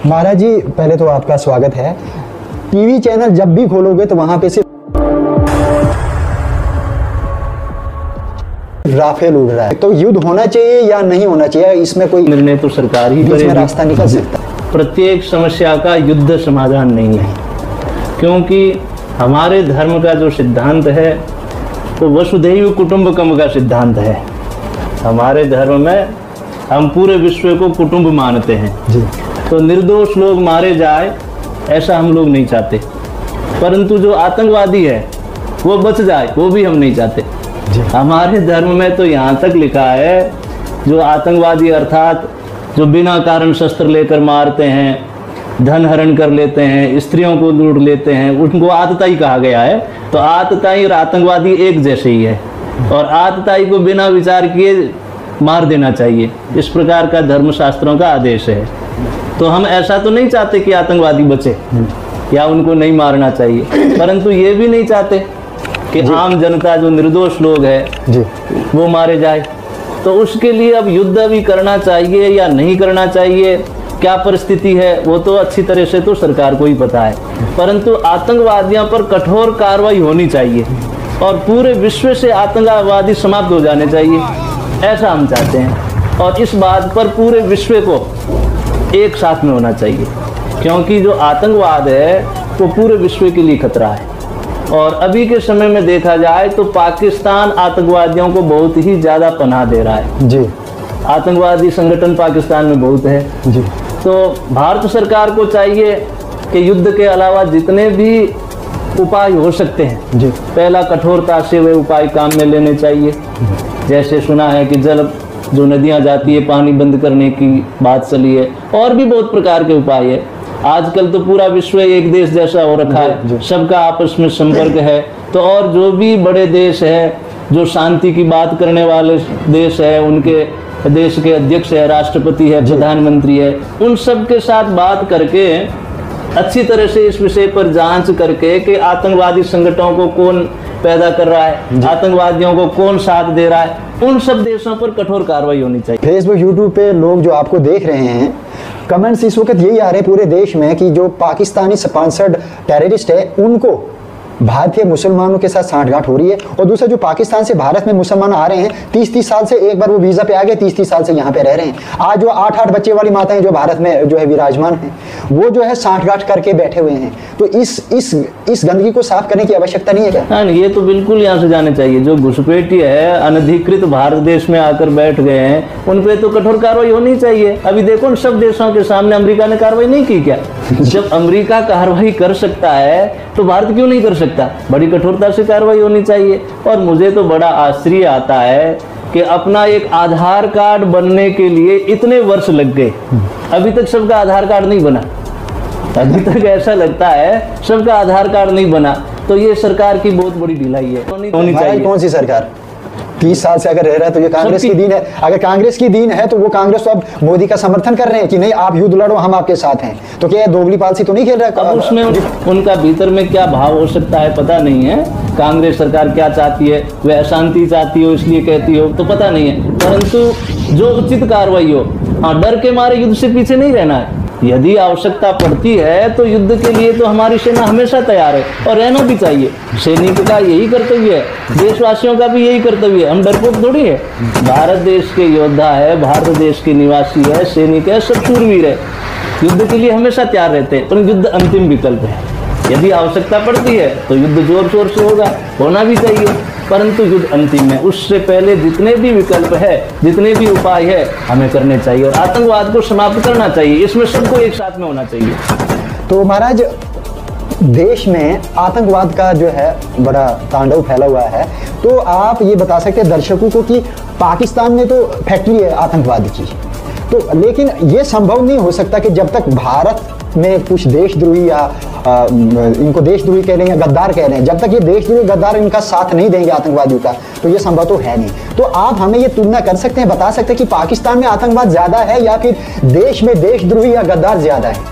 महाराज जी, पहले तो आपका स्वागत है। टीवी चैनल जब भी खोलोगे तो वहां पे सिर्फ राफेल उड़ रहा है। तो युद्ध होना चाहिए या नहीं होना चाहिए, इसमें कोई निर्णय तो सरकार ही करेगी। रास्ता निकल सकता है। प्रत्येक समस्या का युद्ध समाधान नहीं है, क्योंकि हमारे धर्म का जो सिद्धांत है वो वसुधैव कुटुंबकम का सिद्धांत है। हमारे धर्म में हम पूरे विश्व को कुटुंब मानते हैं जी। तो निर्दोष लोग मारे जाए ऐसा हम लोग नहीं चाहते, परंतु जो आतंकवादी है वो बच जाए वो भी हम नहीं चाहते। हमारे धर्म में तो यहाँ तक लिखा है, जो आतंकवादी अर्थात जो बिना कारण शस्त्र लेकर मारते हैं, धन हरण कर लेते हैं, स्त्रियों को लूट लेते हैं, उनको आतताई कहा गया है। तो आतताई और आतंकवादी एक जैसे ही है, और आतताई को बिना विचार किए मार देना चाहिए, इस प्रकार का धर्मशास्त्रों का आदेश है। तो हम ऐसा तो नहीं चाहते कि आतंकवादी बचे या उनको नहीं मारना चाहिए, परंतु ये भी नहीं चाहते कि आम जनता जो निर्दोष लोग हैं वो मारे जाए। तो उसके लिए अब युद्ध भी करना चाहिए या नहीं करना चाहिए, क्या परिस्थिति है वो तो अच्छी तरह से तो सरकार को ही पता है, परंतु आतंकवादियों पर कठोर कार्रवाई होनी चाहिए और पूरे विश्व से आतंकवादी समाप्त हो जाने चाहिए, ऐसा हम चाहते हैं। और इस बात पर पूरे विश्व को एक साथ में होना चाहिए, क्योंकि जो आतंकवाद है वो पूरे विश्व के लिए खतरा है। और अभी के समय में देखा जाए तो पाकिस्तान आतंकवादियों को बहुत ही ज़्यादा पनाह दे रहा है जी। आतंकवादी संगठन पाकिस्तान में बहुत है जी। तो भारत सरकार को चाहिए कि युद्ध के अलावा जितने भी उपाय हो सकते हैं जी, पहला कठोरता से वे उपाय काम में लेने चाहिए। जैसे सुना है कि जल जो नदियाँ जाती है पानी बंद करने की बात चली है, और भी बहुत प्रकार के उपाय है। आजकल तो पूरा विश्व एक देश जैसा हो रखा है, सबका आपस में संपर्क है। तो और जो भी बड़े देश है, जो शांति की बात करने वाले देश है, उनके देश के अध्यक्ष है, राष्ट्रपति है, प्रधानमंत्री है, उन सब के साथ बात करके अच्छी तरह से इस विषय पर जांच करके कि आतंकवादी संगठनों को कौन पैदा कर रहा है, आतंकवादियों को कौन साथ दे रहा है, उन सब देशों पर कठोर कार्रवाई होनी चाहिए। फेसबुक यूट्यूब पे लोग जो आपको देख रहे हैं, कमेंट्स इस वक्त यही आ रहे हैं पूरे देश में कि जो पाकिस्तानी स्पॉन्सर्ड टेररिस्ट है उनको भारतीय मुसलमानों के साथ सांठगांठ हो रही है। और दूसरा, जो पाकिस्तान से भारत में मुसलमान आ रहे हैं 30-30 साल से, एक बार वो वीजा पे आ गए, 30-30 साल से यहाँ पे रह रहे हैं। आज जो 8-8 बच्चे वाली माताएं जो भारत में जो है विराजमान हैं, वो जो है सांठगांठ करके बैठे हुए हैं। तो इस गंदगी को साफ करने की आवश्यकता नहीं है क्या? हाँ, ये तो बिल्कुल यहाँ से जाने चाहिए। जो घुसपैठी है, अनधिकृत भारत देश में आकर बैठ गए हैं, उन पे तो कठोर कार्रवाई होनी चाहिए। अभी देखो सब देशों के सामने अमेरिका ने कार्रवाई नहीं की क्या? जब अमेरिका कार्रवाई कर सकता है तो भारत क्यों नहीं कर सकता? बड़ी कठोरता से कार्रवाई होनी चाहिए। और मुझे तो बड़ा आश्चर्य आता है कि अपना एक आधार कार्ड बनने के लिए इतने वर्ष लग गए, अभी तक सबका आधार कार्ड नहीं बना। अभी तक ऐसा लगता है सबका आधार कार्ड नहीं बना। तो ये सरकार की बहुत बड़ी ढिलाई है, होनी चाहिए। कौन सी सरकार? 30 साल से अगर रह रहा है तो ये कांग्रेस की दीन है। अगर कांग्रेस की दीन है तो वो कांग्रेस तो अब मोदी का समर्थन कर रहे हैं कि नहीं आप युद्ध लड़ो, हम आपके साथ हैं। तो क्या दोगली पालसी तो नहीं खेल रहा? अब उसमें उनका भीतर में क्या भाव हो सकता है पता नहीं है। कांग्रेस सरकार क्या चाहती है, वह अशांति चाहती हो इसलिए कहती हो तो पता नहीं है, परंतु जो उचित कार्रवाई हो। हाँ, डर के मारे युद्ध से पीछे नहीं रहना है। यदि आवश्यकता पड़ती है तो युद्ध के लिए तो हमारी सेना हमेशा तैयार है और रहना भी चाहिए। सैनिक का यही कर्तव्य है, देशवासियों का भी यही कर्तव्य है। हम डरपोक थोड़ी है। भारत देश के योद्धा है, भारत देश के निवासी है, सैनिक है, सब शूरवीर है, युद्ध के लिए हमेशा तैयार रहते हैं। पर युद्ध अंतिम विकल्प है। यदि आवश्यकता पड़ती है तो युद्ध जोर शोर से होगा, होना भी चाहिए, परंतु युद्ध अंतिम है। उससे पहले जितने भी विकल्प है, जितने भी उपाय है, हमें करने चाहिए और आतंकवाद को समाप्त करना चाहिए। इसमें सबको एक साथ में होना चाहिए। तो महाराज, देश में आतंकवाद का जो है बड़ा तांडव फैला हुआ है, तो आप ये बता सकते हैं दर्शकों को कि पाकिस्तान में तो फैक्ट्री है आतंकवाद की, तो लेकिन ये संभव नहीं हो सकता कि जब तक भारत में कुछ देशद्रोही या इनको देशद्रोही कह रहे हैं या गद्दार कह रहे हैं, जब तक ये देशद्रोही गद्दार इनका साथ नहीं देंगे आतंकवादियों का, तो ये संभव तो है नहीं। तो आप हमें ये तुलना कर सकते हैं, बता सकते हैं कि पाकिस्तान में आतंकवाद ज्यादा है या फिर देश में देशद्रोही या गद्दार ज्यादा है?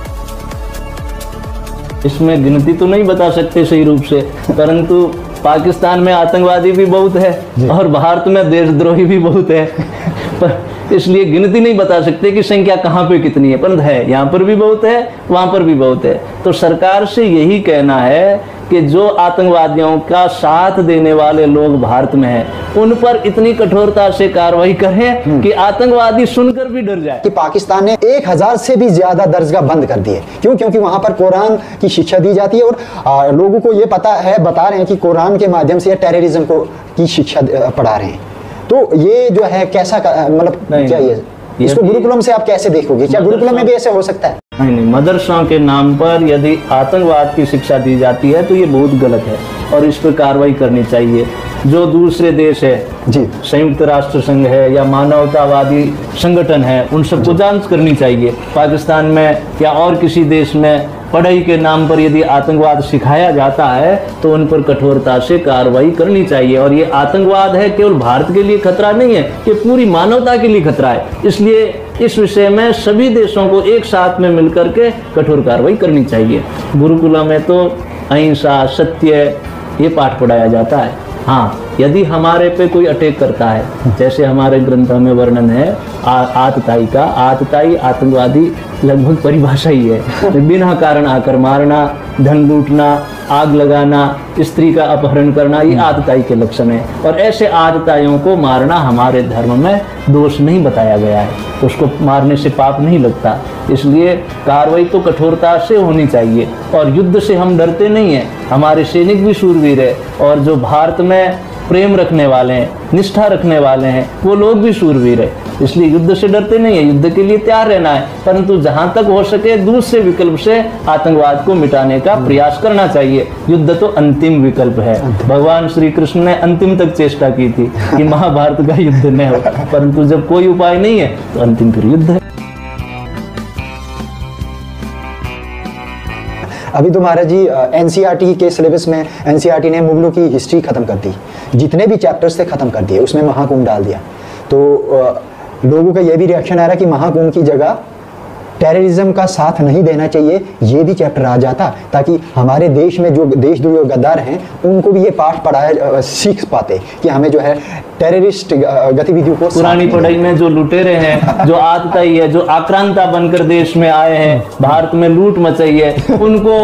इसमें गिनती तो नहीं बता सकते सही रूप से, परंतु पाकिस्तान में आतंकवादी भी बहुत है और भारत में देशद्रोही भी बहुत है, पर इसलिए गिनती नहीं बता सकते कि संख्या कहाँ पे कितनी है, परंतु है, यहाँ पर भी बहुत है, वहाँ पर भी बहुत है। तो सरकार से यही कहना है कि जो आतंकवादियों का साथ देने वाले लोग भारत में हैं, उन पर इतनी कठोरता से कार्रवाई करें कि आतंकवादी सुनकर भी डर जाए। कि पाकिस्तान ने 1000 से भी ज्यादा दरगाह बंद कर दिए, क्यों? क्योंकि वहां पर कुरान की शिक्षा दी जाती है और लोगों को ये पता है, बता रहे हैं कि कुरान के माध्यम से टेररिज्म को की शिक्षा पढ़ा रहे हैं। तो ये जो है कैसा मतलब क्या ये इसको गुरुकुलम से आप कैसे देखोगे? क्या गुरुकुलम में भी ऐसे हो सकता है? नहीं, मदरसों के नाम पर यदि आतंकवाद की शिक्षा दी जाती है तो ये बहुत गलत है और इस पर कार्रवाई करनी चाहिए। जो दूसरे देश है जी, संयुक्त राष्ट्र संघ है या मानवतावादी संगठन है, उन सबको जांच करनी चाहिए। पाकिस्तान में या और किसी देश में पढ़ाई के नाम पर यदि आतंकवाद सिखाया जाता है तो उन पर कठोरता से कार्रवाई करनी चाहिए। और ये आतंकवाद है केवल भारत के लिए खतरा नहीं है, ये पूरी मानवता के लिए खतरा है। इसलिए इस विषय में सभी देशों को एक साथ में मिलकर के कठोर कार्रवाई करनी चाहिए। गुरुकुला में तो अहिंसा, सत्य ये पाठ पढ़ाया जाता है। हाँ, यदि हमारे पे कोई अटैक करता है, जैसे हमारे ग्रंथों में वर्णन है आतताई का, आतताई आतंकवादी लगभग परिभाषा ही है, बिना कारण आकर मारना, धन लूटना, आग लगाना, स्त्री का अपहरण करना, ये आतताई के लक्षण है। और ऐसे आतताइयों को मारना हमारे धर्म में दोष नहीं बताया गया है, उसको मारने से पाप नहीं लगता। इसलिए कार्रवाई तो कठोरता से होनी चाहिए और युद्ध से हम डरते नहीं हैं। हमारे सैनिक भी शूरवीर है और जो भारत में प्रेम रखने वाले हैं, निष्ठा रखने वाले हैं, वो लोग भी शूरवीर है। इसलिए युद्ध से डरते नहीं है, युद्ध के लिए तैयार रहना है, परंतु जहां तक हो सके दूसरे विकल्प से आतंकवाद को मिटाने का प्रयास करना चाहिए। युद्ध तो अंतिम विकल्प है। भगवान श्री कृष्ण ने अंतिम तक चेष्टा की थी कि महाभारत का युद्ध न हो, परंतु जब कोई उपाय नहीं है तो अंतिम फिर युद्ध है। अभी तो महाराज जी एनसीईआरटी के सिलेबस में एनसीईआरटी ने मुगलों की हिस्ट्री खत्म कर दी, जितने भी चैप्टर्स थे खत्म कर दिए, उसमें महाकुंभ डाल दिया। तो लोगों का ये भी रिएक्शन आ रहा है कि महाकुंभ की जगह टेररिज्म का साथ नहीं देना चाहिए, ये भी चैप्टर आ जाता ताकि हमारे देश में जो देशद्रोही गद्दार हैं उनको भी ये पाठ पढ़ाया सीख पाते कि हमें जो है टेररिस्ट गतिविधियों को। पुरानी पढ़ाई में जो लुटेरे हैं, जो आतताई है, जो आक्रांता बनकर देश में आए हैं, भारत में लूट मचाई है, उनको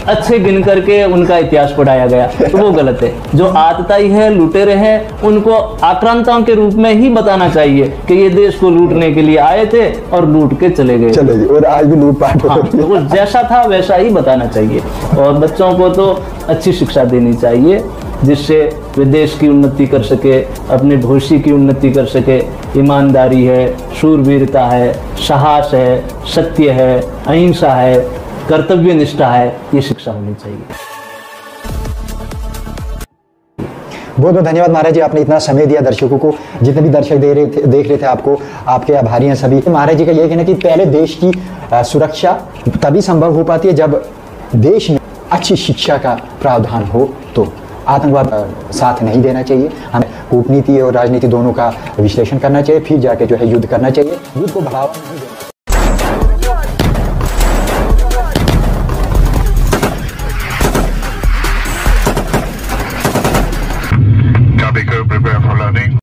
अच्छे गिन करके उनका इतिहास पढ़ाया गया, तो वो गलत है। जो आतताई है, लुटेरे हैं, उनको आक्रांताओं के रूप में ही बताना चाहिए कि ये देश को लूटने के लिए आए थे और लूट के चले गए और आज भी लूटपाट हो रही है। तो जैसा था वैसा ही बताना चाहिए और बच्चों को तो अच्छी शिक्षा देनी चाहिए जिससे वे देश की उन्नति कर सके, अपने भविष्य की उन्नति कर सके। ईमानदारी है, शूरवीरता है, साहस है, सत्य है, अहिंसा है, कर्तव्य निष्ठा है, ये शिक्षा होनी चाहिए। बहुत बहुत धन्यवाद महाराज जी, आपने इतना समय दिया दर्शकों को। जितने भी दर्शक देख रहे थे आपको, आपके आभारी हैं सभी। महाराज जी का यह कहना कि पहले देश की सुरक्षा तभी संभव हो पाती है जब देश में अच्छी शिक्षा का प्रावधान हो। तो आतंकवाद साथ नहीं देना चाहिए, हमें कूटनीति और राजनीति दोनों का विश्लेषण करना चाहिए, फिर जाके जो है युद्ध करना चाहिए। युद्ध को बढ़ावा नहीं देना।